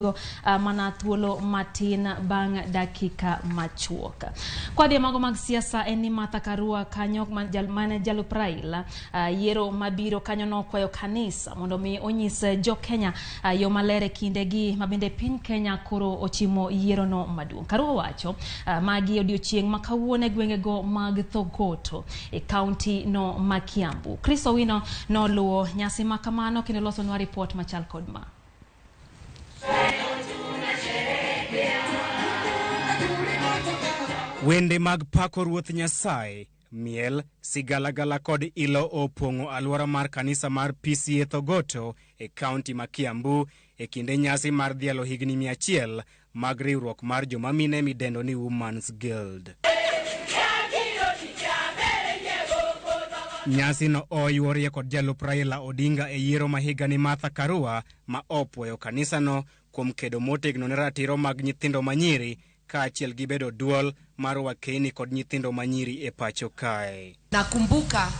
mana thuolo matin bang dakika machuok. Kwa dia mago mag siasa eni Martha Karua kanyo mane jalup Raila yiero mabiro kanyo no kwayo kanisa mondo mi onyis jo Kenya yo malere kindegi mabende piny Kenya koro ochimo yiero no maduong'. Karua wacho magi odiochieng' makawuone gwengego mag Thogoto e county no ma Kiambu. Chris Owino no luo nyasi makamano kendo loso nwa report machal kod ma. Wende mag pako Ruoth Nyasaye, miel, sigalagala kod ilo opong'o alwora mar kanisa mar PCA Thogoto e kaunti ma Kiambu e kinde nyasi mar dhialo higni 100 mag riwruok mar joma mine midendo ni Women's Guild. Nyasi no oyuorie kod jalup Raila Odinga e yiero ma higa ni Martha Karua ma opwoyo kanisa no kuom kedo motegno ne ratiro mag nyithindo manyiri kaachiel gi bedo duol mar wakeni kod nyithindo manyiri e pacho kae. Nakumbuka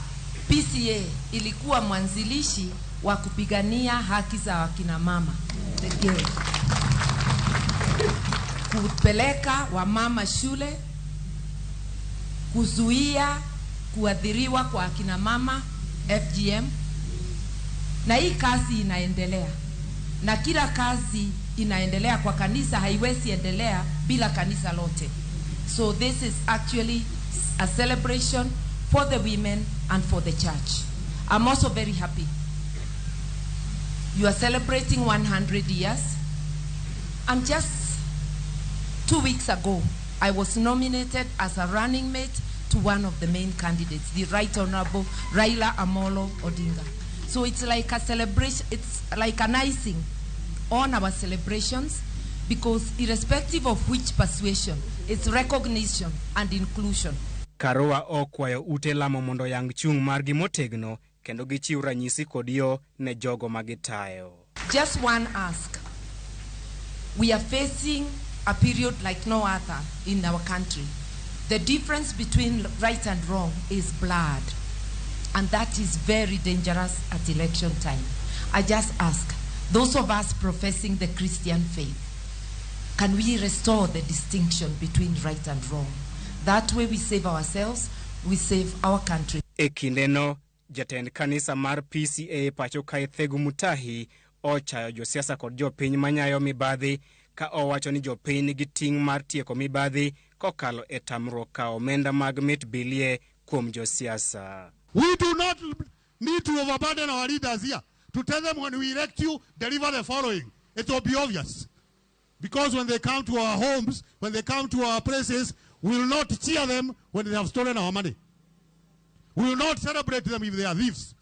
PCA ilikuwa mwanzilishi wa kupigania haki za wakina mama, the girl. Kupeleka wamama shule, kuzuia kuadhiriwa kwa akina mama FGM, na hii kazi inaendelea. Na kila kazi inaendelea kwa kanisa haiwezi endelea bila kanisa lote. So this is actually a celebration for the women and for the church. I'm also very happy. You are celebrating 100 years. And just 2 weeks ago, I was nominated as a running mate to one of the main candidates, the Right Honorable Raila Amolo Odinga. So it's like a celebration, it's like an icing on our celebrations, because irrespective of which persuasion, it's recognition and inclusion. Karua okwayo ute lamo mondo yang chung margi motegno kendo gichiw ranyisi kod yo ne jogo magitayo. Just one ask. We are facing a period like no other in our country. The difference between right and wrong is blood, and that is very dangerous at election time. I just ask, those of us professing the Christian faith, can we restore the distinction between right and wrong? That way we save ourselves, we save our country. Ekindeno, jatend kanisa mar PCA pacho kae Thegu Mutahi ochayo josiasa kod jopiny manyayo mibadhi ka owacho ni jopiny nigi ting' mar tieko mibadhi kokalo e tamruok ka omenda mag mit bilie kuom josiasa. We do not need to overburden our leaders here. To tell them when we elect you, deliver the following. It will be obvious. Because when they come to our homes, when they come to our places, we will not cheer them when they have stolen our money. We will not celebrate them if they are thieves.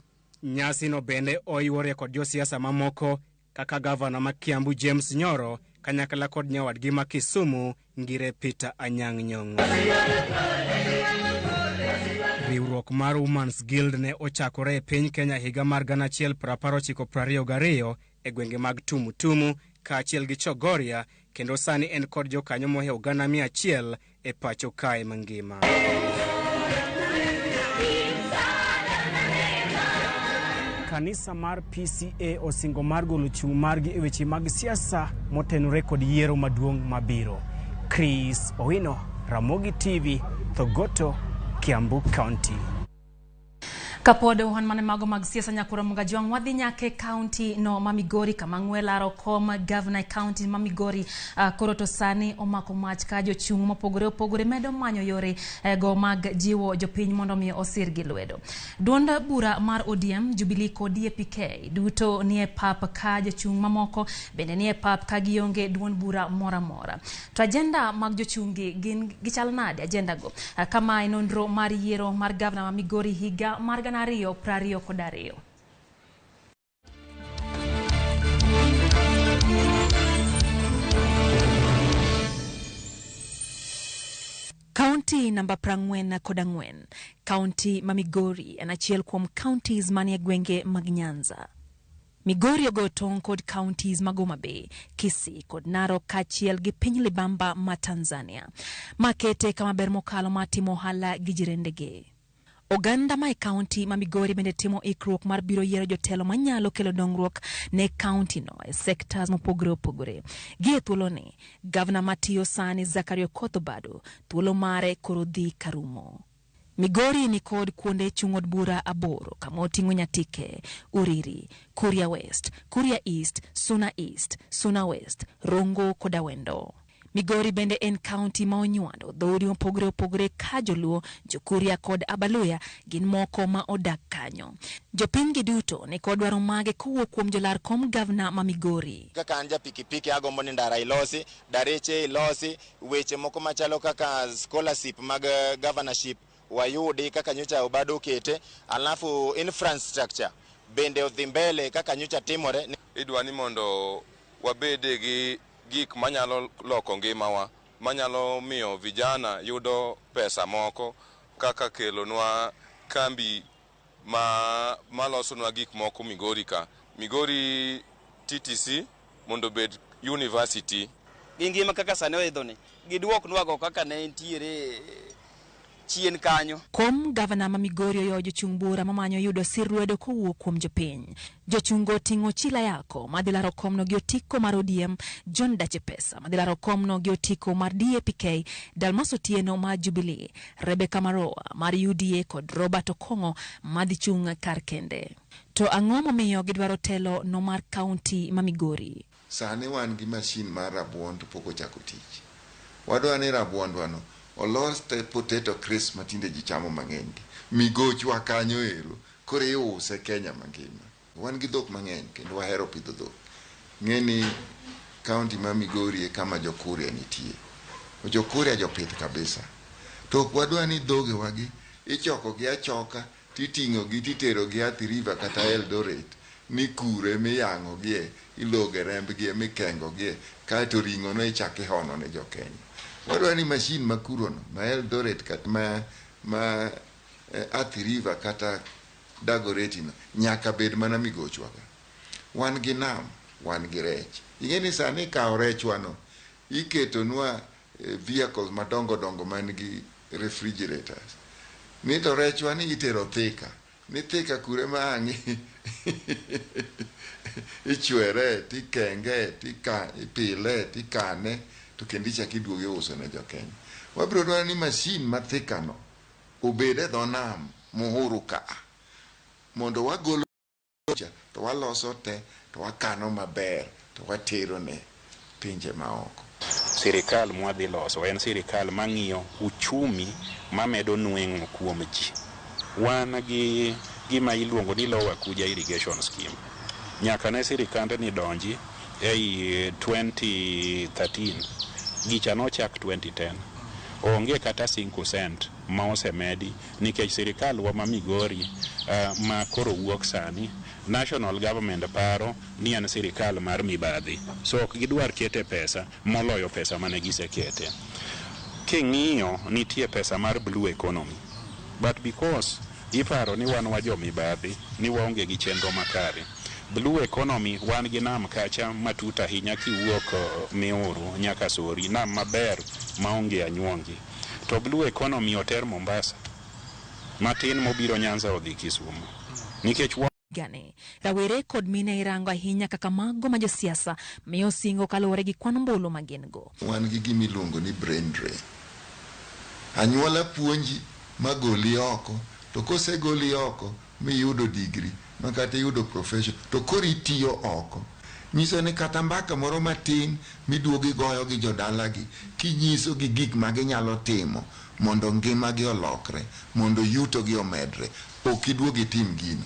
Nyasi no bende oyuore kod josiasa mamoko kaka gavana ma Kiambu James Nyoro kanyakla kod nyawadgi ma Kisumu Ngire Peter Anyang' Nyong'o. Riwruok mar Women's Guild ne ochakore e piny Kenya higa mar 1922 e gwenge mag Tumutumu kaachiel gi Chogoria, kendo sani en kod jokanyo mohew 100 e pacho kae mangima. Kanisa mar PCA osingo mar golo chung' margi e weche mag siasa motenore kod yiero maduong' mabiro. Chris Owino, Ramogi TV, Thogoto, Kiambu County. Kapod wan mane mago mag siasa nyakura mga jwang wadhi nyake county no Mamigori kama ng'welaro kom governor county Mamigori koro to sani omako mach ka jochung' mopogore medo manyo yore go mag jiwo jopiny mondo mi osir gi lwedo. Duond bura mar ODM, Jubilee kod DAP-K duto nie pap ka jochung' mamoko bende nie pap ka gionge duond bura mora. To agenda mag jochung'gi gin gichal nade agenda go kama inondro mar yiero mar governor Mamigori higa mar Rio Prario Kodario. County number 44, County Mamigori en achiel kuom counties manie gwenge mag Nyanza. Migori ogo tong' kod counties mag Homa Bay, Kisii kod Narok kaachiel gi piny libamba ma Tanzania. Makete kama ber mokalo matimo ohala gi jirendege. Oganda ma e kaunti ma Migori bende timo ikruok mar biro yiero jotelo manyalo kelo dongruok ne kaunti no e sectors mopogore opogore. Gie thuolo ni, Gavana matiyo sani Zakaria Kothobado thuolo mare koro dhi karumo. Migori ni kod kuonde chung'od bura 8 kama oting'o Nyatike, Uriri, Kuria West, Kuria East, Suna West, Rongo koda Wendo. Migori bende en kaunti ma onywando dhoudi mopogore opogore ka Joluo, Jokuria kod Abaluya gin moko ma odak kanyo. Jopiny gi duto ni kod dwaro mage kowuok kuom jolar kom gavana ma Migori. Kaka anja pikipiki agombo ni ndara ilosi, dareche ilosi, weche moko machalo kaka scholarship mag governorship wayudi kaka nyocha obado kete, alafu infrastructure bende odhi mbele kaka nyocha timore. Idwani mondo wabede gi gik manyalo loko ngimawa, manyalo miyo vijana yudo pesa moko, kaka kelonwa kambi malosonwa gik moko Migori ka. Migori TTC mondo bed university. Ngima kaka sane oidhoni, giduok nwago kaka ne entiere chien kanyo. Kom gavana ma Migori oyo jochung' bura mamanyo yudo sirwedo kowuok kuom jopiny. Jochungo ting'o chila yako madhilaro komno gi otiko mar ODM, John Dachepesa madhilaro komno gi otiko mar DAPK, Dalmas Otieno mar Jubilee, Rebecca Maroa mar UDA kod Robert Okongo madhichung' kar kende. To ang'o momiyo gidwaro telo no mar kaunti ma Migori? Sani wan gi mashin mar rabuon to pok ochako tich. Wadwa ni rabuondwano olos potato crisp matinde ji chamo mang'eny. Migochwa kanyo ero koro iuse Kenya mangima. Wan gi dhok mang'eny kendo wahero pidho dhok. Ng'eni kaunti ma Migori e kama Jokuria nitie. Jokuria jopith kabisa. To wadwa ni dhoge wagi ichoko gi achoka, titing'o gi titero gi Athi River kata Eldoret, ni kure miyang'o gie, iloge rembgie mikengo gie, kaeto ring'o no ichaki hono ne jokenya. Wadwa ni mashin makurono ma Eldoret kata ma Athi River kata Dagoretino nyaka bed mana Migochwa ka. Wan gi nam, wan gi rech. Ing'eni sani kao rechwano iketonwa vehicles madongo dongo man gi refrigerators. Ni to rechwani itero Thika. Ni Thika kure maang'i ichwere, tikenge, ipile, tikane, to kendo ichaki duoge uso ne jokenya. Wabiro dwaro ni mashin ma Thika no obede dho nam Muhuru ka, mondo wagolo to waloso te, to wakano maber, to watero ne pinje maoko. Sirikal mwadhi loso en sirikal mang'iyo uchumi mamedo nweng'o kuom ji. Wan gi gima iluongo ni lower kuja irrigation scheme. Nyaka ne sirikande ni donji ei 2013, gicha nochak 2010. Onge kata 5% ma osemedi nikech sirikal wa ma Migori ma koro wuok sani, national government paro ni en sirikal mar mibadhi. So ok gidwar kete pesa moloyo pesa mane gisekete. King'iyo nitie pesa mar blue economy. But because iparo ni wan wa jo mibadhi, ni waonge gi chenro makare. Blue economy wan gi nam kacha matuta ahinya kiwuok Miuru nyaka Sori, nam maber maonge anyuongi. To blue economy oter Mombasa, matin mobiro Nyanza odhi Kisumu. Nikech gane rawere kod mine irango ahinya kaka mago ma josiasa miyo singo kaluwore gi kwan ombulu ma gin go. Wan gi gimiluongo ni brain drain. Anyuola puonji magoli oko, to kosegoli oko miyudo degree makata yudo profession, to kori tiyo oko. Nyiso ni kata mbaka moro matin miduogi goyo gi jodalagi, kinyiso gi gik ma ginyalo timo mondo ngima gi olokre, mondo yuto gi omedre, ok iduogi tim gino.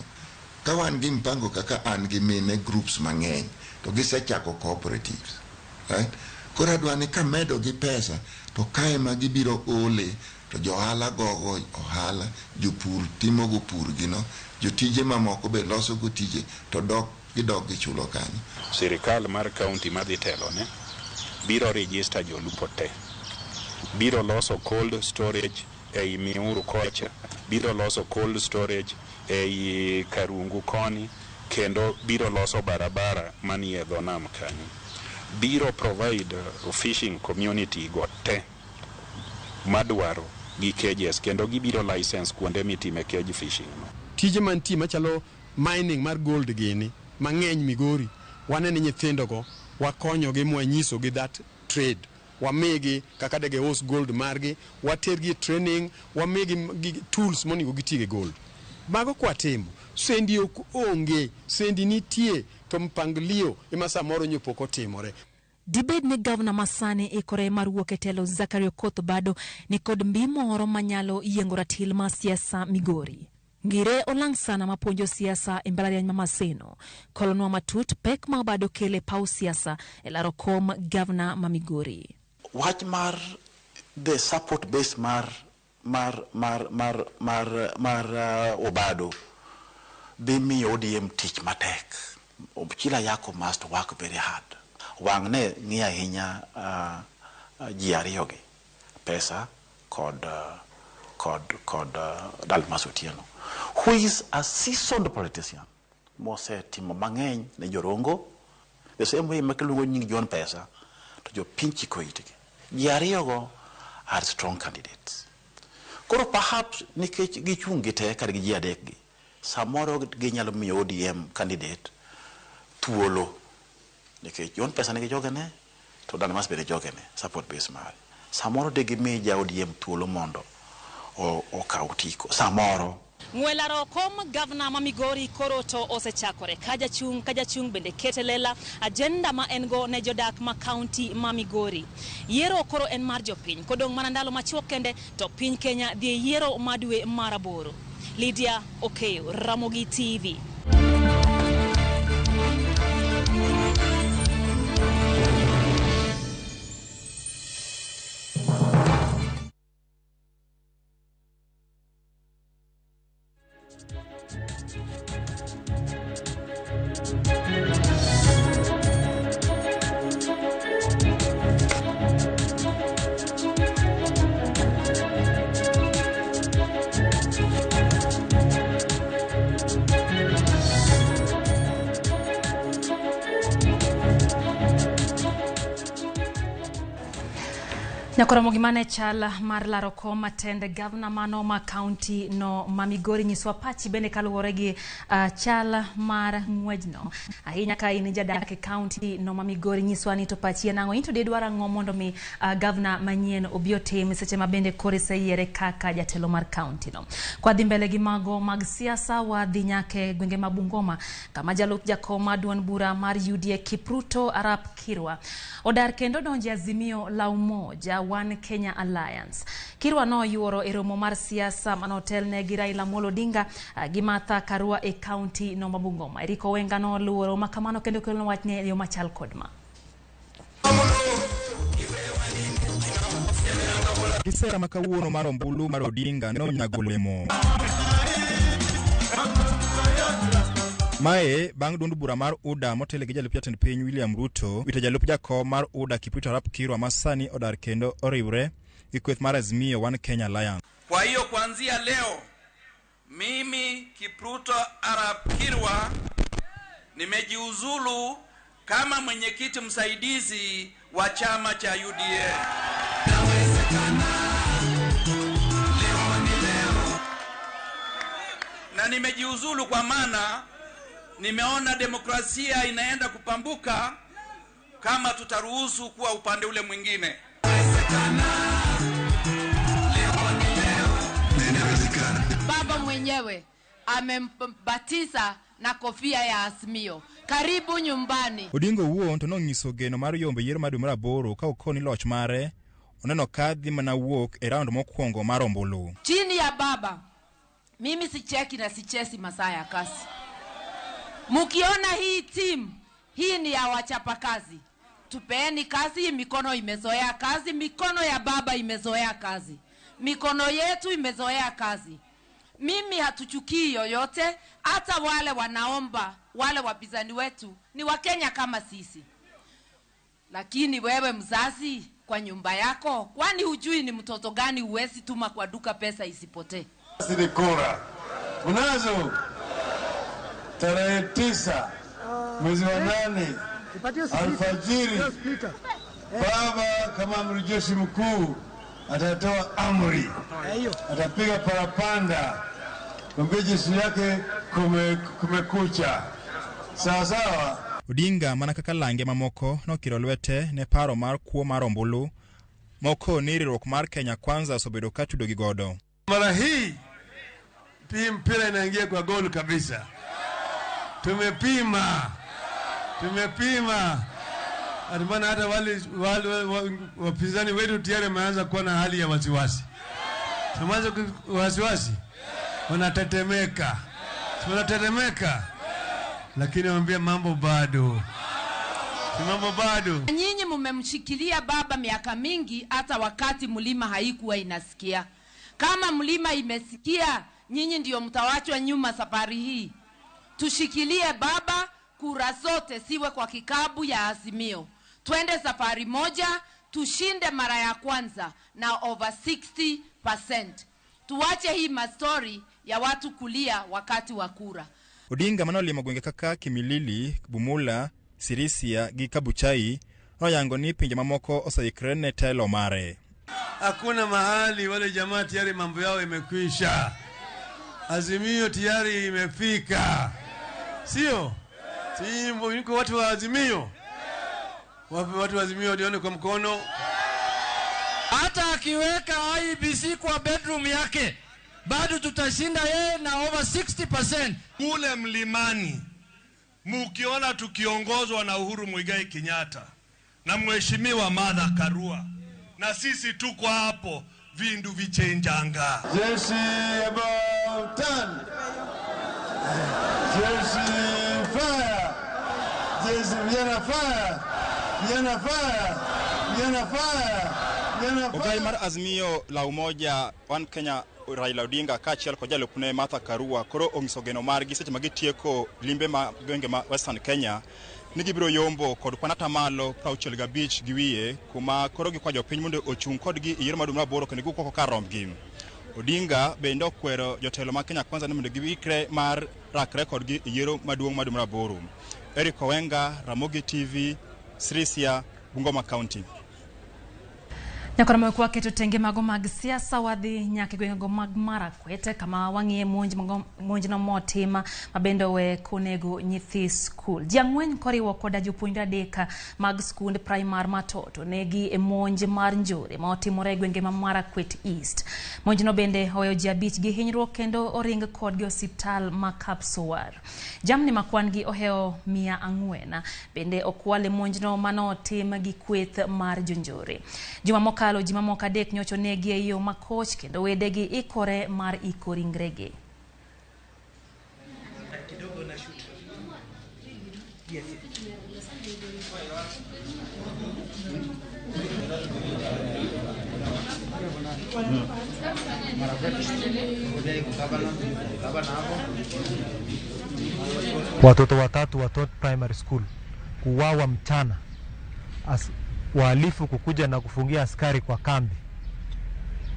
Ka wan gi mpango kaka an gi mine groups mang'eny, to gisechako cooperatives, right? Kora dwani ka medo gi pesa, to kae ma gibiro ole, to johala gogo ohala, jopur timo go pur gino, jotije mamoko be loso go tije, to gidok gichulo kanyo. Sirikal mar kaunti madhi telo ne biro register jolupo te. Biro loso cold storage ei Miuru kocha, biro loso cold storage ei Karungu koni, kendo biro loso barabara manie dho nam kanyo. Biro provide fishing community go te madwaro gi cages kendo gibiro license kuonde mitime cage fishing. Tije mantie machalo mining mar gold gini mang'eny Migori wanene nyithindo go wakonyogi mwanyisogi that trade wamigi kaka dege us gold margi watergi training wamigi tools monigo gitige gold mago kwatimo sendi onge sendi nitie to mpanglio ema samoro nyopoko timore. Dibed ni Governor Masani ikore mar wuok e telo Zachary Okoth bado ni kod mbi moro manyalo yiengo ratil ma siasa Migori. Ngire olang sana mapuonjo siasa e mbalariany ma Maseno. Kolonwa matut pek ma bado kele pau siasa e laro kom Governor ma Migori. Wach mar the support base mar Obado dimi ODM tich matek. Kila yako must work very hard. Wangne ngia hinya jiarioge pesa kod Dalmas Otieno, who is a seasoned politician. Mose timo mang'eny ne jorongo the same way makelungo nying John pesa to jo pinchi ko itike. Jiariogo are strong candidates. Koro perhaps nikech gichungi te kar gi jiadekgi samoro ginyalo miyo ODM candidate tuolo nikech John pesa ne jogene to Dalmas bende jogene support base mare samoro de gimi ja ODM tuolo mondo o kautiko samoro. Ngwelaro kom Governor ma Migori koro to osechakore kaja chung bende ketelela agenda ma engo ne jodak ma county ma Migori. Yiero koro en mar jopiny kodong manandalo machuok kende to piny Kenya dhi yiero madwe maraboro. Lydia Okeyo, Ramogi TV. Nyakora mogimane chal mar laro kom matende Governor mano ma county no ma Migori nyiswa pachi bende kaluwore gi chal mar ng'wejno. Ahinya ka in jadak e county no ma Migori nyiswa ni to pachi nango into de dwara ng'o mondo mi Governor manyien obi otim seche ma bende kore seyiere kaka jatelo mar county no. Kwa dhi mbele gi mago mag siasa wadhi nyake gwenge ma Bungoma kama jalup jakom duond bura mar UDA Kipruto Arap Kirwa odar kendo donje azimio la umoja One Kenya Alliance. Kirwa no yuoro e romo mar siasa manotel ne gi Raila Odinga gi Martha Karua e county no ma Bungoma. Eriko Wenga no luoro makamano kendo kelno wach ne yo machal kodma. Kisera makawuono mar ombulu mar Odinga no nyagolemo. Mae bang' duond bura mar UDA motele gi jalup jatend piny William Ruto wito jalup jakom mar UDA Kipruto Arap Kirwa masani odar kendo oriwre gi kweth mar azimio One Kenya Alliance. Kwa hiyo kuanzia leo mimi Kipruto Arap Kirwa nimejiuzulu kama mwenyekiti msaidizi wa chama cha UDA. Na nimejiuzulu kwa maana nimeona demokrasia inaenda kupambuka kama tutaruhusu kuwa upande ule mwingine. Baba mwenyewe amembatiza na kofia ya Azimio. Karibu nyumbani. Odinga wuon to nonyiso geno mar yombe yiero madwe mar aboro ka okoni loch mare oneno kadhi mana wuok e round mokwongo mar ombulu. Chini ya baba mimi sicheki na sichesi masaa ya kazi. Mukiona hii team, hii ni ya wachapa kazi. Tupeeni kazi, mikono imezoea kazi, mikono ya baba imezoea kazi. Mikono yetu imezoea kazi. Mimi hatuchukii yoyote, hata wale wanaomba, wale wapinzani wetu ni Wakenya kama sisi. Lakini wewe mzazi kwa nyumba yako, kwani hujui ni mtoto gani uwezi tuma kwa duka pesa isipotee? Sisi kura. Unazo tarehe 9 mwezi wa 8 alfajiri, baba kama amiri jeshi mkuu atatoa amri, atapiga parapanda, kwambia jeshi yake kumekucha. Sawa sawa. Odinga mana kaka lange mamoko nokiro lwete ne paro mar kuo mar ombulu moko ni riwruok mar Kenya Kwanza osebedo ka tudo gi godo. Mara hii mpira inaingia kwa gol kabisa. Tumepima. Atumana hata wale wapinzani wetu tayari wameanza kuwa na hali ya wasiwasi. Tumeanza wasiwasi. Wanatetemeka. Lakini waambia mambo bado. Nyinyi mmemshikilia baba miaka mingi hata wakati mlima haikuwa inasikia. Kama mlima imesikia, nyinyi ndio mtawachwa nyuma safari hii. Tushikilie baba, kura zote siwe kwa kikabu ya Azimio. Twende safari moja, tushinde mara ya kwanza na over 60%. Tuwache hii mastori ya watu kulia wakati wa kura. Odinga manolimo gwenge kaka Kimilili, Bumula, Sirisia gi Kabuchai noyango ni pinje mamoko osaikre ne telo mare. Hakuna mahali wale jamaa tayari mambo yao imekwisha. Azimio tayari imefika. Sio? Niko watu wa Azimio. Watu wa Azimio dione kwa mkono. Hata akiweka IBC kwa bedroom yake, bado tutashinda yeye na over 60%. Kule mlimani, mukiona tukiongozwa na Uhuru Muigai Kenyatta na Mheshimiwa Martha Karua, na sisi tuko hapo, vindu vichenjanga. Jeshi about 10. Jeshi fire. Jeshi vijana fire. Ogai mar Azimio la umoja One Kenya Raila Odinga kachiel kod jalupne Martha Karua koro onyiso geno margi seche magitieko limbe ma gwenge ma Western Kenya ni gibiro yombo kod kwanata malo 65 giwiye kuma koro gikwa jopiny mondo ochung kodgi yiero maduong' maboro kendo gikoko kar rombgi. Odinga bende okwero jotelo ma Kenya Kwanza ni mondo giwikre mar rakre kodgi yiero maduong' maboro. Eric Owenga, Ramogi TV, Sirisia, Bungoma County. Nyakora mwekwa keto tenge mago mag siasa wadhi nyake gwengo mag Marakwete kama wangie monj no motima mabendo we konego nyithi school. Jangwen koriwo koda jopuonjre adek mag skund primar matoto negi e monj mar njore ma otimore gwenge ma Marakwet East. Monj no bende oweyo ji 5 gi hinyruok kendo oring kodgi osiptal ma Kapsowar. Jamni makwan gi oheo 400 bende okwale monj no manotim gi kweth mar jonjore. Juma mokalo ji mamoko adek nyocho negi e yo makoch kendo wedegi ikore mar iko ringregi. Watoto watatu wa Tot Primary School kuwawa mchana. Wahalifu kukuja na kufungia askari kwa kambi.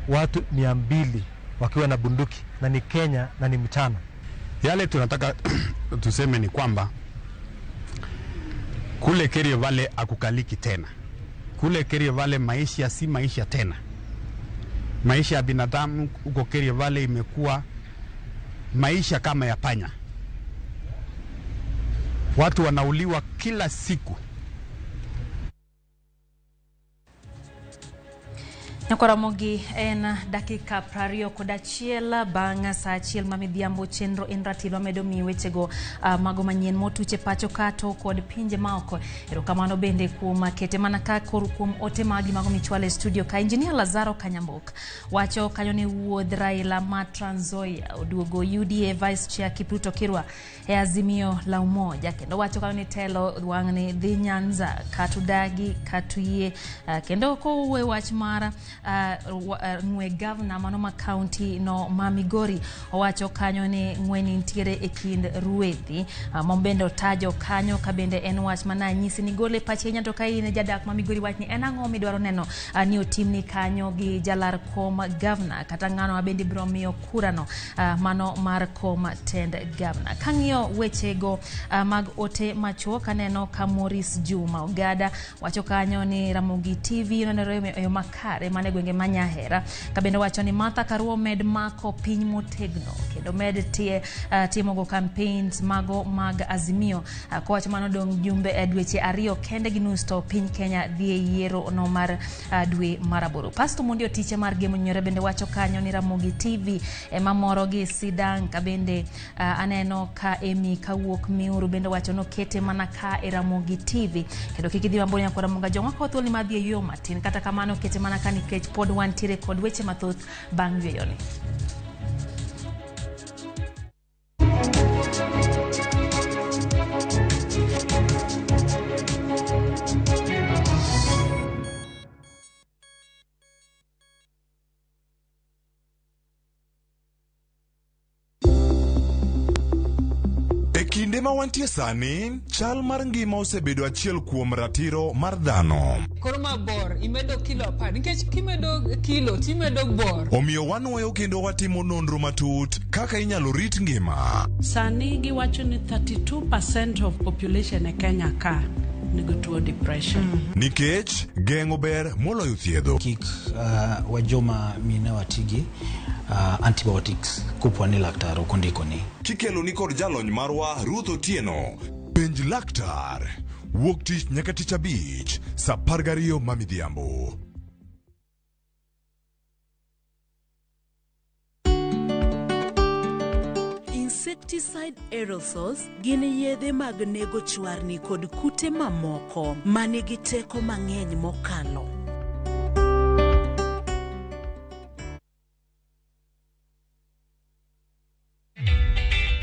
Watu 200 wakiwa na bunduki na ni Kenya na ni mchana. Yale tunataka tuseme ni kwamba kule Kerio Valley akukaliki tena. Kule Kerio Valley maisha si maisha tena. Maisha ya binadamu huko Kerio Valley imekuwa maisha kama ya panya. Watu wanauliwa kila siku. Ramogi en dakika 21 bang' saa 1 mamidhiambo chenro en Ratil medo mi wechego mago manyien motuche pacho kato kod pinje maoko. Erokamano bende kuom kete mana ka kor kuom ote magi mago michwale studio ka engineer Lazaro Kanyambok wacho kanyo ne wuodh Raila ma Trans Nzoia oduogo UDA vice chair Kipruto Kirwa e Azimio la umoja kendo wacho kanyo ne telo wang'ne dhi Nyanza katudagi katuye kendo ko uwe wach mara ng'we governor Manoma County no Mamigori owacho kanyo ni ng'weni ntiere e kind ruedhi mombendo tajo kanyo kabende en wach mana nyisi ni gole pache nyato ka ine jadak Mamigori wach ni en ang'o midwaro neno ni otimni kanyo gi jalar kom governor kata ng'ano abende biro miyo kurano mano mar kom tend governor. Kang'iyo wechego mag ote machuo kaneno ka Morris Juma Ogada wacho kanyo ni Ramogi TV nonero yo makare mane gwenge ma Nyahera. Kabende wacho ni Martha Karua med mako piny motegno kendo med timo go campaigns mago mag Azimio. Kowacho mano dong jumbe dweche 2 kende gi nus to piny Kenya dhi yiero no mar dwe maraboro. Pastor Mundi Otiche mar Gemo Nyore bende wacho kanyo ni Ramogi TV mamoro gi sidang. Kabende aneno ka Emi kawuok Miuru bende wacho no kete mana ka Ramogi TV kendo kikidhi mamboni nyako Ramoga jongwa kwa thuoli madhi yo matin kata kamano kete mana ka nikech pod wantiere kod weche mathoth bang' yoni. Kinde ma wantie sani, chal mar ngima osebedo achiel kuom ratiro mar dhano. Koro mabor, imedo kilo 10, nikech kimedo kilo, timedo bor. Omiyo wanuoyo kendo watimo nonro matut kaka inyalo rit ngima. Sani giwacho ni 32% of population e Kenya ka nigi tuo depression. Nikech geng'o ber moloyo thiedho. Kik wajoma mine watigi antibiotics kupwa ni laktar okondiko ni. Kikelo ni kod jalony marwa Ruth Otieno. Penj laktar. Wuok tich nyaka tich abich. Saa 12 mamidhiambo. Insecticide aerosols gin yedhe mag nego chwarni kod kute mamoko manigi teko mang'eny mokalo.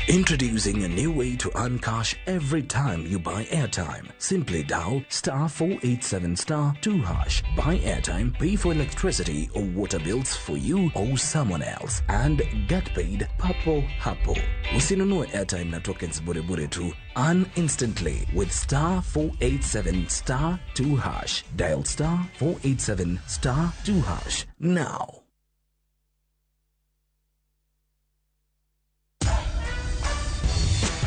Introducing a new way to earn cash every time you buy airtime. Simply dial *487*2#. Buy airtime, pay for electricity or water bills for you or someone else, and get paid papo hapo. Usinunue airtime na tokens bure bure tu. Earn instantly with *487*2#. Dial *487*2# now.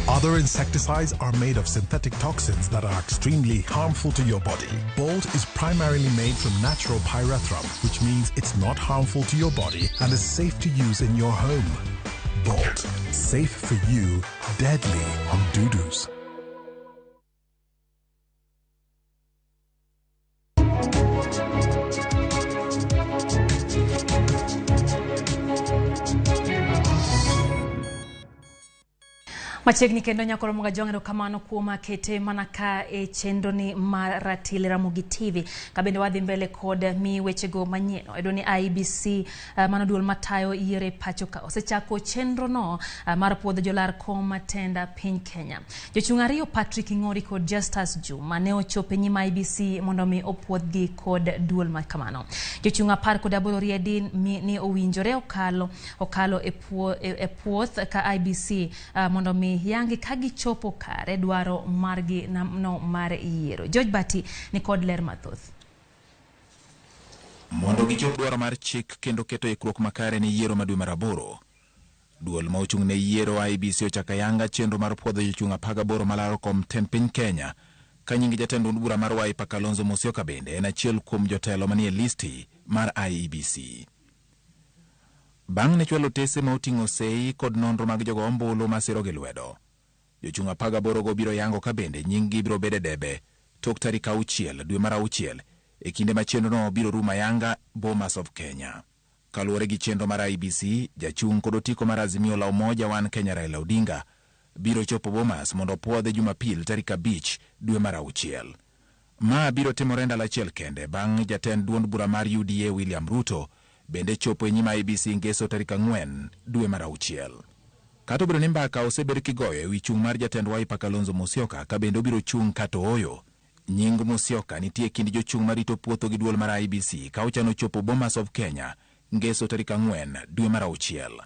Other insecticides are made of synthetic toxins that are extremely harmful to your body. Bolt is primarily made from natural pyrethrum, which means it's not harmful to your body and is safe to use in your home. Bolt, safe for you, deadly on doo-doos. Machiegni kendo nyako Ramoga jongero kamano kuoma kete manaka chendo ni Ratil Ramogi TV. Kabende wadhi mbele kod mi wechego manyien. Edoni IBC mano duol matayo yiere pachoka. Osechako chenro no mar puodho jolar kom matenda piny Kenya. Jochung' ariyo Patrick Ng'ori kod Justus Juma ne ochopo nyima IBC mondo mi opuodhgi kod duol makamano. Jochung' 10 kod 8 riedin ni owinjore okalo e puoth ka IBC mondo mi yangi kagi chopo kare dwaro margi no mar yiero. George Bati ni kod ler mathoth. Mondo gichop dwaro mar chik kendo keto ikruok makare ni yiero madwe maraboro. Duol ma ochung' ne yiero IBC ochaka yanga chenro mar puodho jochung' 18 malaro kom 10 piny Kenya. Ka nying jatend od bura mar Wiper Kalonzo Musyoka bende en achiel kuom jotelo manie listi mar IBC. Bang' ne chwalo tese ma oting'o sei kod nonro mag jogo ombulu masiro gi lwedo. Jochung' 18 go biro yango ka bende nying gi biro bede debe tok tarik 6 dwe mar 6 e kinde ma chenro no biro ruma yanga Bomas of Kenya. Kaluwore gi chenro mar IBC, jachung' kod otiko mar Azimio la Umoja One Kenya Raila Odinga biro chopo Bomas mondo puodhe Jumapil tarik 5 dwe mar 6. Ma biro timore ndalo achiel kende bang' jatend duond bura mar UDA William Ruto bende chopo nyima IBC ngeso tarik 4 dwe mar 6. Kato biro ni mbaka osebed kigoyo e wi chung' mar jatend Wiper Kalonzo Musyoka ka bende obiro chung' kato oyo. Nying Musyoka nitie kind jochung' marito puotho gi duol mar IBC ka ochano chopo Bomas of Kenya ngeso tarik 4 dwe mar 6.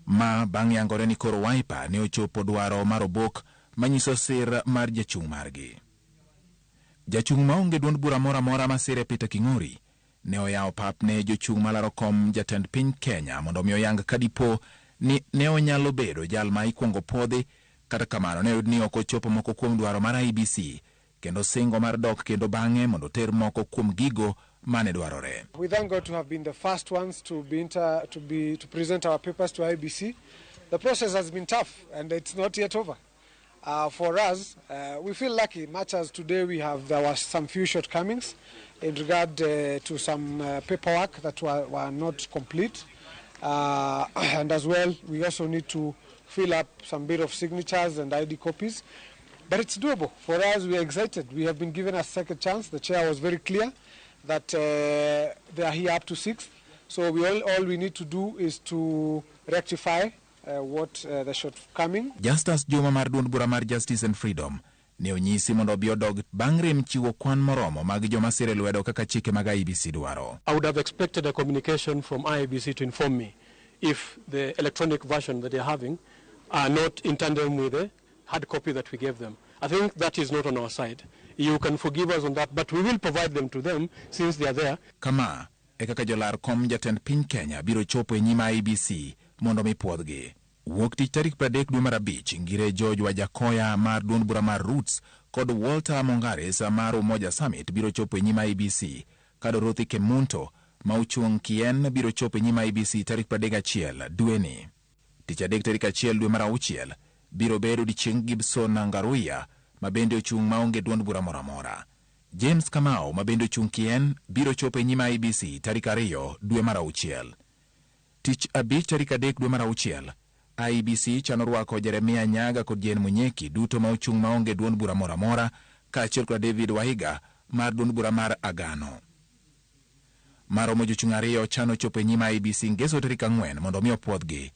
Ma bang' yangore ni koro Wiper ne ochopo dwaro mar obok manyiso sir mar jachung' margi. Jachung' maonge duond bura mora mora masire Peter King'ori ne oyawo pap ne jochung' malaro kom jatend piny Kenya mondo mi oyang kadipo ni ne onyalo bedo jal ma ikwongo podhi, kata kamano ne ni ok ochopo moko kuom dwaro mar IBC kendo singo mar dok kendo bang'e mondo ter moko kuom gigo mane dwarore. We thank God to have been the first ones to present our papers to IBC. The process has been tough and it's not yet over. For us, we feel lucky, much as today there was some few shortcomings in regard to some paperwork that were not complete. And as well, we also need to fill up some bit of signatures and ID copies. But it's doable. For us, we are excited. We have been given a second chance. The chair was very clear that they are here up to 6th. So all we need to do is to rectify what the shortcoming. Justice Juma mar duond bura mar Justice and Freedom ne onyisi mondo obi odog bang' rem chiwo kwan moromo mag joma sire lwedo kaka chike mag IEBC dwaro. I would have expected a communication from IEBC to inform me if the electronic version that they're having are not in tandem with the hard copy that we gave them. I think that is not on our side. You can forgive us on that, but we will provide them to them since they are there. Kama e kaka jolar kom jatend piny Kenya biro chopo e nyim IEBC mondo mi puodhgi. Wuok tich tarik 30 dwe mar abich, ngire George Wajakoya mar duond bura mar Roots kod Walter Mongares mar Umoja Summit biro chopo e nyim IEBC. Ka Dorothy Kemunto ma ochung' Kien biro chopo e nyim IEBC tarik 31 dweni. Tich adek tarik 1 dwe mar auchiel biro bedo odiechieng' Gibson Ngaruya ma bende ochung' maonge duond bura moro amora. James Kamau ma bende ochung' Kien biro chopo e nyim IEBC tarik 2 dwe mar auchiel. Tich abich tarik 3 dwe mar auchiel, IEBC chano rwako Jeremia Nyaga kod Jane Munyeki duto ma ochung' maonge duond bura moro amora kaachiel kod David Wahiga mar duond bura mar Agano. Maromo jochung' ariyo chano chopo e nyim IEBC ngeso tarik 4 mondo mi opuodhgi.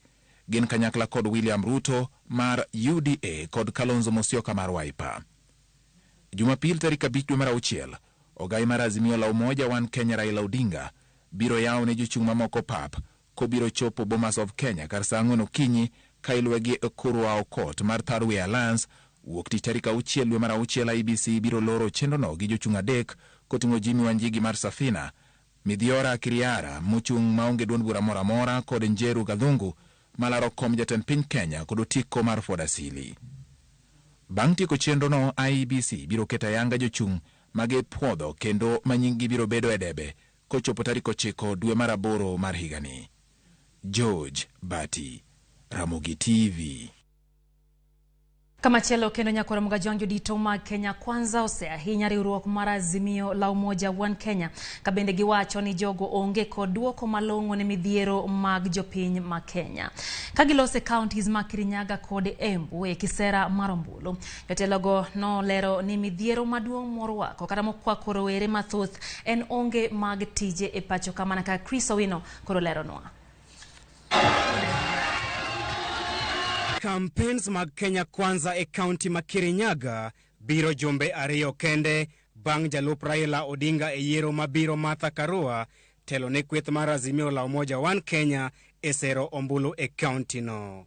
Gin kanyakla kod William Ruto mar UDA kod Kalonzo Musyoka mar Wiper. Jumapil tarik 5 dwe mar auchiel, ogai mar Azimio la Umoja One Kenya Raila Odinga biro yawo ne jochung' mamoko pap kobiro chopo Bomas of Kenya kar saa 4 okinyi ka ilwegi e Kurwa Court mar Third Way Alliance. Wuok tich tarik 6 dwe mar auchiel, IEBC biro loro chenrono gi jochung' adek koting'o Jimmy Wanjigi mar Safina, Midhiora Kiriara mochung' maonge duond bura moro amora kod Njeru Gadhungu malaro kom jatend piny Kenya kod otiko mar Ford Asili. Bang' tieko chenrono, IEBC biro keto ayanga jochung' mage puodho kendo manyinggi biro bedo e debe kochopo tarik 9 dwe mar 8 mar higani. George Bati, Ramogi TV. Kamachielo kendo nyakora mga jwanjo dito mag Kenya Kwanza oseahinya riwruok mar Azimio la Umoja One Kenya kabende giwacho ni jogo onge kod duoko malong'o ne midhiero mag jopiny ma Kenya. Kagilose counties ma Kirinyaga kod Embu e kisera marombulu. Jotelogo no lero ni midhiero maduong' morwako kata mokwako rowere mathoth en onge mag tije e pacho kamana ka Chris Owino koro lero noa. Campaigns mag Kenya Kwanza e county ma Kirinyaga biro jumbe ariyo kende bang' jalup Raila Odinga e yiero mabiro Martha Karua telo ne kweth mar Azimio la Umoja One Kenya e sero ombulu e county no.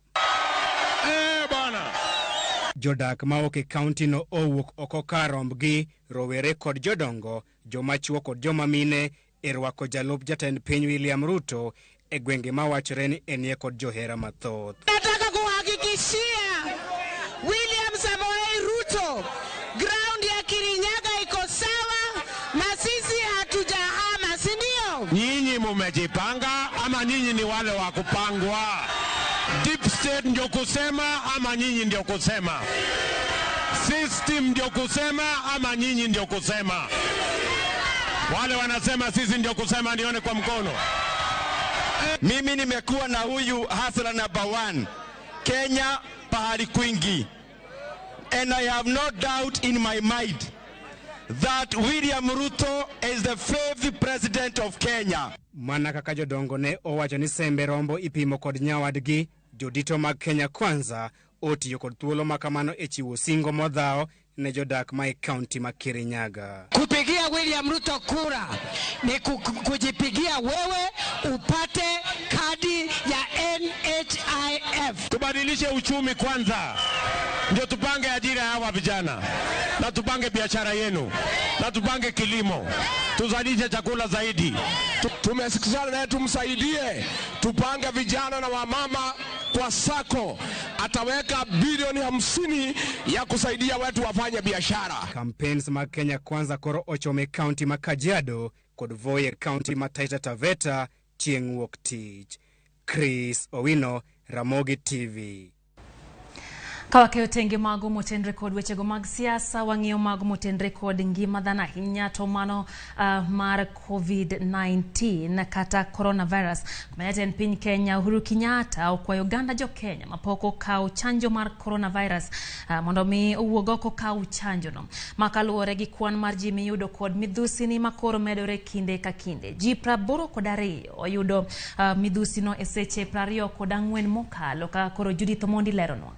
Jodak maok e county no owuok oko kar rombgi, rowere kod jodongo, joma chuo kod joma mine e rwako jalup jatend piny William Ruto e gwenge mawachore ni enie kod johera mathoth. Nataka kuhakikishia William Samoei Ruto ground ya Kirinyaga iko sawa na sisi hatujahama, si ndio? Nyinyi mumejipanga ama nyinyi ni wale wa kupangwa? Deep state ndio kusema ama nyinyi ndio kusema? System ndio kusema ama nyinyi ndio kusema? Wale wanasema sisi ndio kusema, nione kwa mkono. Mimi nimekuwa na huyu hasla number 1 Kenya pahali kwingi, and I have no doubt in my mind that William Ruto is the 5th president of Kenya. Mana kaka jodongo ne owacho ni sembe rombo ipimo kod nyawadgi, jodito mag Kenya Kwanza otiyo kod thuolo makamano e chiwo singo modhao ne jodak ma e county ma Kirinyaga. Kupigia William Ruto kura ni kujipigia wewe upate kadi ya NHIF. Tubadilishe uchumi kwanza. ndio tupange ajira ya hawa vijana, na tupange biashara yenu, na tupange kilimo, tuzalishe chakula zaidi. Tumesikizana naye tumsaidie, tupange vijana na wamama kwa sako. Ataweka bilioni 50 ya kusaidia watu wafanye biashara. Campaigns ma Kenya Kwanza koro ochome county ma Kajiado kod Voye county ma Taita Taveta chieng' wuok tich. Chris Owino, Ramogi TV. Kawakeyo tenge mago motenre kod wechego mag siasa, wang'iyo mago motenre kod ngima dhano ahinya to mano mar COVID-19 kata coronavirus. Jatend piny Kenya Uhuru Kenyatta okwayo oganda jo Kenya mapok okawo chanjo mar coronavirus mondo mi owuog oko kaw chanjo no. Makaluwore gi kwan mar ji miyudo kod midhusi ni makoro medore kinde ka kinde. Ji 82 oyudo midhusi no e seche 24 mokalo ka koro Judith Omondi leronwa.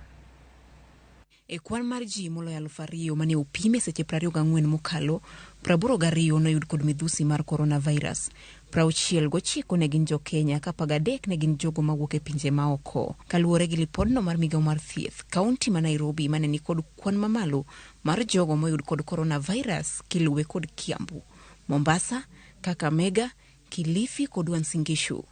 E kwan mar ji moloyo 2,000 mane opime seche 24 mokalo, 82 noyud kod midhusi mar coronavirus. 69 ne gin jo Kenya, ka 13 ne gin jogo mawuok e pinje maoko. Kaluwore gi lipodno mar migawo mar thieth, kaunti ma Nairobi mane ni kod kwan mamalo mar jogo moyud kod coronavirus kiluwe kod Kiambu, Mombasa, Kakamega, Kilifi kod Uasin Gishu.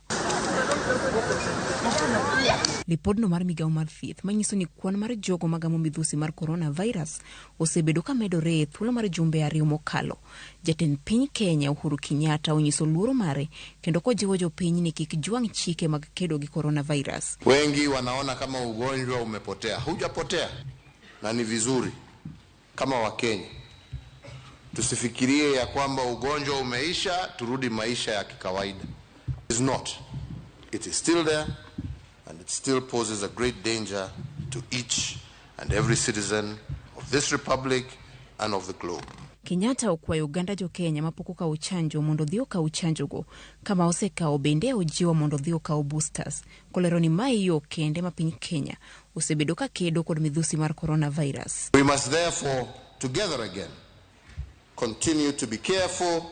Lipodno mar migawo mar thieth manyiso ni kwan mar jogo magamo midhusi mar coronavirus osebedo ka medore e thuolo mar jumbe 2 mokalo. Jatend piny Kenya Uhuru Kenyatta onyiso luoro mare kendo kojiwo jopiny ni kik jwang' chike mag kedo gi coronavirus. Wengi wanaona kama ugonjwa umepotea. Hujapotea, na ni vizuri kama Wakenya tusifikirie ya kwamba ugonjwa umeisha turudi maisha ya kikawaida. It is not. It is still there, and it still poses a great danger to each and every citizen of this republic and of the globe. Kenyatta okwayo oganda jo Kenya mapok okawo chanjo mondo dhi okaw chanjogo, kama osekawo bende ojiwo mondo dhi okaw boosters. Kolero ni mai yo kende ma piny Kenya osebedo ka kedo kod midhusi mar coronavirus. We must therefore together again continue to be careful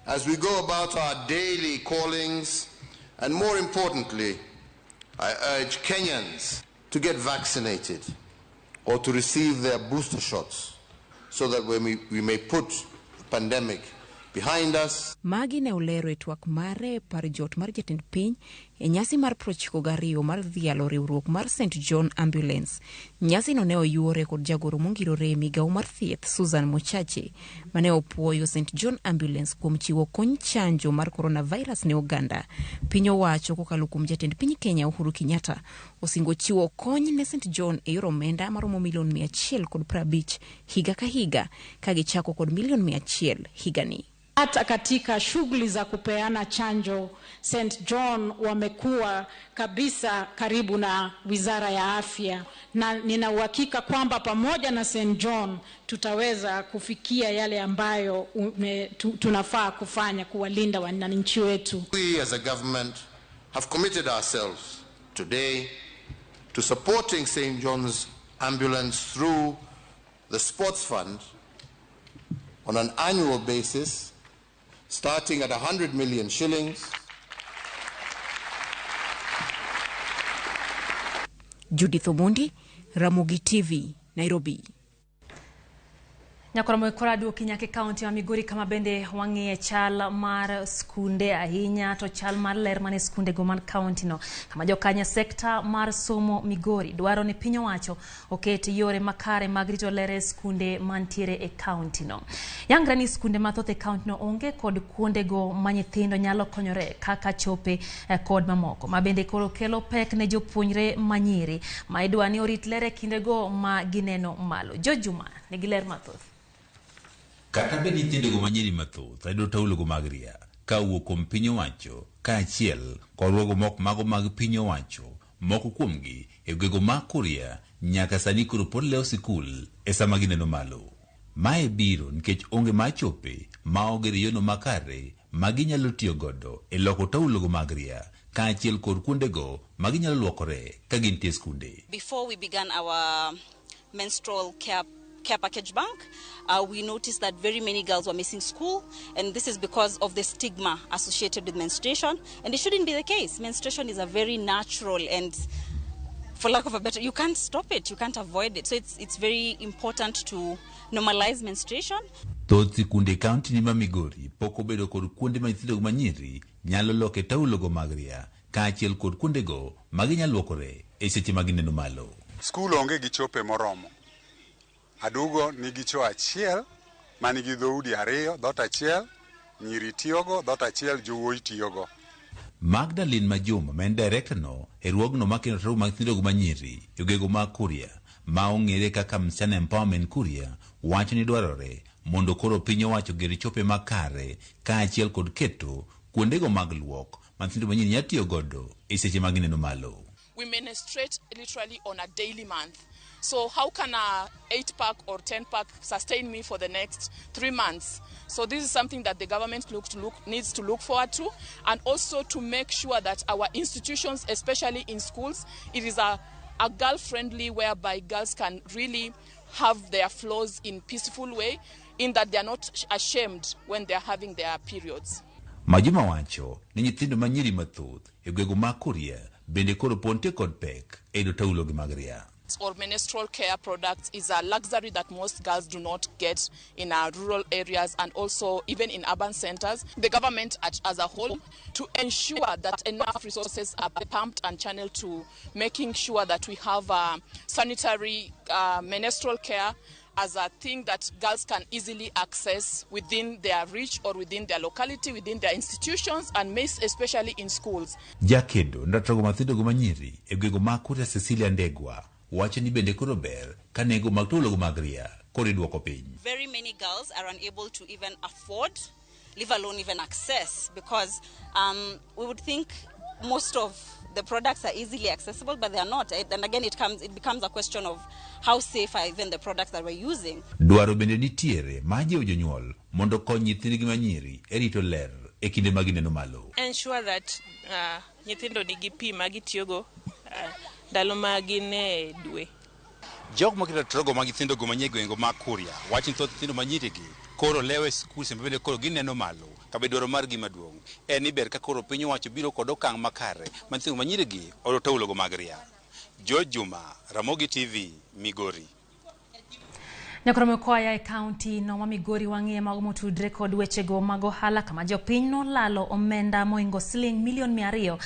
as we go about our daily callings, and more importantly, I urge Kenyans to get vaccinated or to receive their booster shots so that we may put the pandemic behind us. Magi ne olero e twak mare par jot mar jatend piny e nyasi mar 92 mar dhialo riwruok mar St. John Ambulance. Nyasi no ne oyuore kod jagoro mongirore e migawo mar thieth Susan Mochache mane opuoyo St. John Ambulance kuom chiwo kony chanjo mar coronavirus ne oganda. Piny owacho kokalo kuom jatend piny Kenya Uhuru Kenyatta osingo chiwo kony ne St. John e yor omenda maromo milion 150 higa ka higa, ka gichako kod milion 100 higani. Hata katika shughuli za kupeana chanjo, St. John wamekuwa kabisa karibu na Wizara ya Afya, na nina uhakika kwamba pamoja na St. John tutaweza kufikia yale ambayo tunafaa kufanya kuwalinda wananchi wetu. We as a government have committed ourselves today to supporting St. John's Ambulance through the Sports Fund on an annual basis, starting at 100 million shillings. Judith Omondi, Ramogi TV, Nairobi. Nyakora mwekora duoki nyake kaunti wa Migori kama bende wang'iye chal mar skunde ahinya to chal mar ler mane skunde go man kaunti no. Kama jokanya sekta mar somo Migori dwaro ni piny owacho oketi yore makare mag rito ler skunde mantiere e kaunti no. Yangra ni skunde mathoth e kaunti no onge kod kuonde go ma nyithindo nyalo konyore kaka chope kod mamoko. Ma bende koro kelo pek ne jopuonjre manyiri ma idwa ni orit ler kinde go ma gineno malo. Jojuma nigi ler mathoth. Kata bed nyithindo go manyiri mathoth ayudo taulo go mag ria ka wuok kuom piny owacho ka achiel kod ruogo moko mago mag piny owacho moko kuomgi e gwego ma Kuria nyaka sani koro pod leo sikul e sama gineno malo. Mae biro nikech onge machope ma oger yono makare ma ginyalo tiyo godo e loko taulo go mag ria ka achiel kod kuondego ma ginyalo luokore ka gintie skunde. Before we began our menstrual care package bank, we noticed that very many girls were missing school, and this is because of the stigma associated with menstruation, and it shouldn't be the case. Menstruation is a very natural and for lack of a better, you can't stop it, you can't avoid it. So it's very important to normalize menstruation. Thoth sikunde kaunti ni ma Migori pok obedo kod kuonde ma nyithindo manyiri nyalo loke taulogo mag ria kaachiel kod kuondego ma ginyalo luokore e seche ma gineno malo. Skul onge gi chope moromo. Adugo nigi cho achiel manigi dhoudi ariyo, dhot achiel nyiri tiyogo, dhot achiel jowuoyi tiyogo. Magdalene Majoma ma en director no e ruogno makeno taru mag nyithindo manyiri e gwego mag Kuria ma ong'ere kaka Msichana Empowerment Kuria wacho ni dwarore mondo koro piny owacho ger chope makare kaachiel kod keto kuondego mag luok ma nyithindo manyiri nyalo tiyo godo e seche ma gineno malo. We menstruate literally on a daily month. So how can a 8-pack or 10-pack sustain me for the next 3 months? So this is something that the government needs to look forward to, and also to make sure that our institutions, especially in schools, it is a girl-friendly whereby girls can really have their flows in peaceful way, in that they are not ashamed when they are having their periods. Majoma wacho ni nyithindo manyiri mathoth e gwego mag Kuria bende koro ponte kod pek e do taulogi mag ria. Or menstrual care products is a luxury that most girls do not get in our rural areas and also even in urban centers. The government as a whole to ensure that enough resources are pumped and channeled to making sure that we have sanitary menstrual care as a thing that girls can easily access within their reach or within their locality, within their institutions, and especially in schools. Jakedo ndatogo mathindo manyiri e gwego mag Kuria Cecilia Ndegwa wacho ni bende koro ber ka nengo mag taulogo mag ria koro iduoko piny. Very many girls are unable to even afford, leave alone even access, because we would think most of the products are easily accessible, but they are not. And again, it becomes a question of how safe are even the products that we're using. Dwaro bende nitiere ma jiwo jonyuol mondo kony nyithindgi manyiri e rito ler e kinde ma gineno malo. Ensure that nyithindo nigi pi ma gitiyogo ndalo ma gin e dwe. Jok makita trogo mag nyithindo go manyie gwengo mag Kuria wacho ni thoth nyithindo manyiri gi koro lewe skul sembe bende koro gineno malo kabe dwaro mar gima duong' en ni ber ka koro piny owacho biro kod okang' makare ma nyithindo manyiri gi odo taulogo mag ria. Juma, Ramogi TV, Migori. Nyakoro koya e kaunti no ma Migori wang'iye mago motudre kod wechego mag ohala kama jopiny nolalo omenda moingo siling milion 200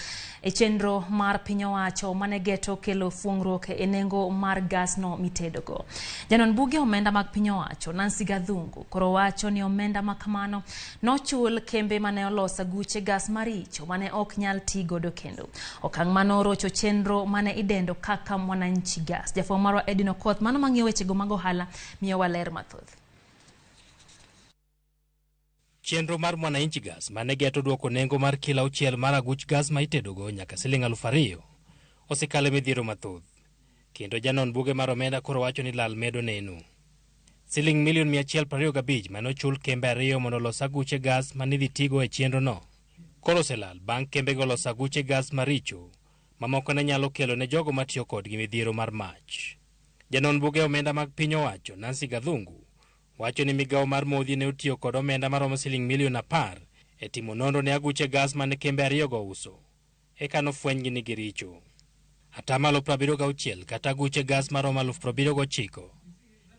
e chenro mar piny owacho mane geto kelo fuong'ruok e nengo mar gas no mitedogo. Janon buge omenda mag piny owacho Nancy Gadhungu koro wacho ni omenda makamano nochul kembe mane olosa guche gas maricho mane ok nyal tigodo kendo. Okang' mano rocho chenro mane idendo kaka Mwananchi Gas. Jafo marwa Edino Koth mano mang'iyo wechego mag ohala miyo waler mathoth. Chenro mar Mwananchi Gas mane geto duoko nengo mar kilo auchiel mar aguch gas ma itedogo nyaka siling 2,000 osekale midhiero mathoth. Kendo janon buge mar omenda koro wacho ni lal medo neno. Siling milion 125 mane ochul kembe ariyo mondo los aguche gas mane idhi tigo e chenro no koro oselal bang' kembe go los aguche gas maricho mamoko ne nyalo kelo ne jogo matiyo kodgi midhiero mar mach. Janon buge omenda mag piny owacho Nancy Gadhungu wacho ni migawo mar modhi ne otiyo kod omenda maromo siling milion 10 e timo nonro ne aguche gas mane kembe ariyo go uso eka nofwenygi ni giricho. Atamalo 76 kata aguche gas maromo 79,000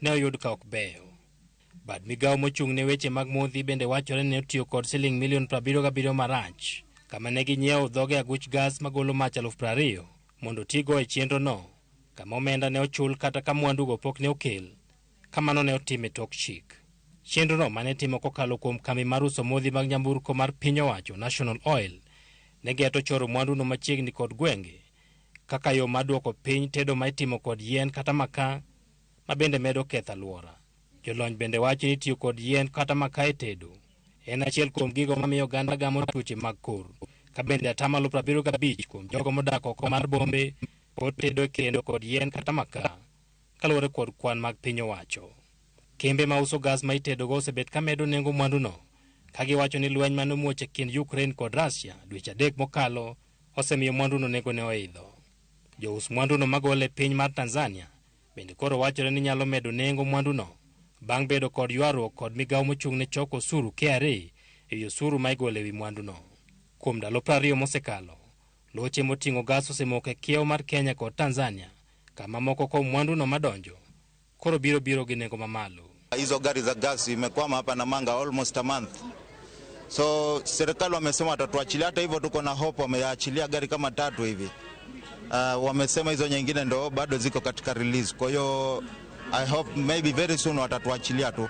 ne oyud ka ok beyo. Bad migawo mochung' ne weche mag modhi bende wachore ne otiyo kod siling milion 77 marach kama ne ginyiewo dhoge aguch gas magolo mach 20,000 mondo tigo e chenro no, kama omenda ne ochul kata ka mwandugo pok ne okel. Kamano ne otime tok chik. Chenro no mane timo kokalo kuom kambi mar uso modhi mag nyamburko mar piny owacho National Oil ne geto choro mwandu no machiegni kod gwenge kaka yo maduoko piny tedo ma itimo kod yien kata makaa ma bende medo ketho alwora. Jolony bende wacho ni tiyo kod yien kata makaa e tedo en achiel kuom gigo mamiyo oganda gamo tuoche mag kor. Ka bende atamalo 75 kuom jogo modak oko mar bombe pod tedo kendo kod yien kata makaa kaluwore kod kwan mag piny owacho. Kembe ma uso gas ma itedogo osebet ka medo nengo mwandu no ka giwacho ni lweny mane omuoch e kind Ukraine kod Russia dweche 3 mokalo osemiyo mwandu no nengo ne oidho. Jous mwandu no magole piny mar Tanzania bende koro wachore ni nyalo medo nengo mwandu no bang' bedo kod ywaruok kod migawo mochung' ne choko osuru KRA e osuru ma igolo ewi mwandu no. Kuom ndalo 20 mosekalo, loche moting'o gas osemoko e kiewo mar Kenya kod Tanzania, kama moko kwa mwandu no madonjo koro biro gi nengo mamalo. Hizo gari za gas imekwama hapa Namanga almost a month. So serikali wamesema watatuachilia, hata hivyo tuko na hope, wameachilia gari kama 3 hivi. Wamesema hizo nyingine ndo bado ziko katika release. Kwa hiyo I hope maybe very soon watatuachilia tu.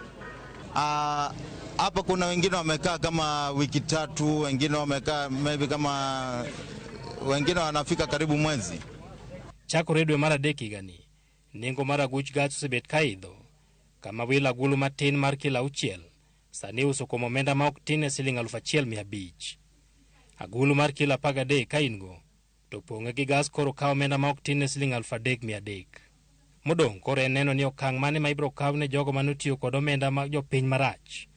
Hapa kuna wengine wamekaa kama wiki 3, wengine wamekaa maybe kama wengine wanafika karibu mwezi. Chako redwe mara deki gani. Nengo mara guch gas osebet kaidho. Kama wila gulu matin mar kila uchiel. Sani uso komo menda ma ok tin siling 1,500. Agulu mar kila pagade kaingo. To ponge gi gas koro kawo menda ma ok tin siling 3,300. Modong koro eneno ni okang' mane ma ibro kaw ne jogo manutiyo kod omenda ma jopiny marach.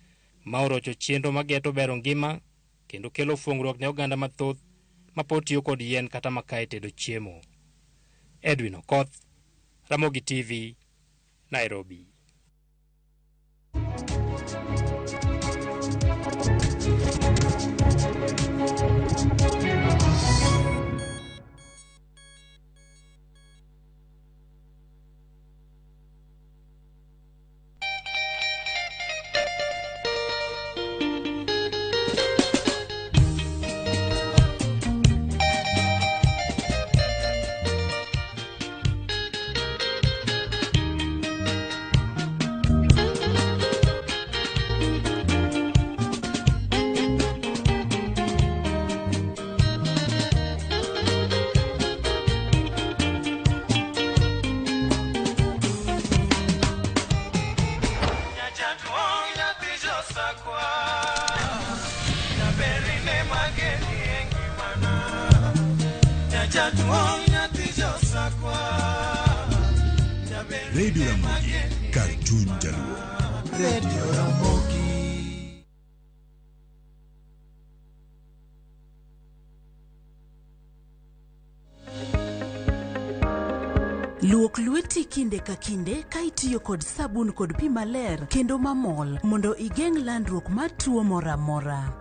Ma orocho chenro mageto bero ngima kendo kelo fuongruok ne oganda mathoth mapotiyo kod yien kata makaa e tedo chiemo. Edwin Okoth, Ramogi TV, Nairobi. Radio Ramogi, Cartoon Jaluo. Radio Ramogi. Luok lweti kinde ka kinde ka itiyo kod sabun kod pi maler kendo mamol mondo igeng' landruok mar tuo mora mora.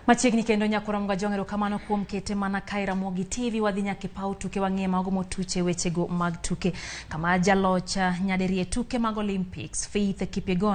Machiegni kendo nyakura mga jongero kamano kuom kete mana kae Ramogi TV wadhi nyaka pau tuke wang'e mago motuche wechego mag tuke kama jalocha nyaderie tuke mag Olympics Faith Kipyegon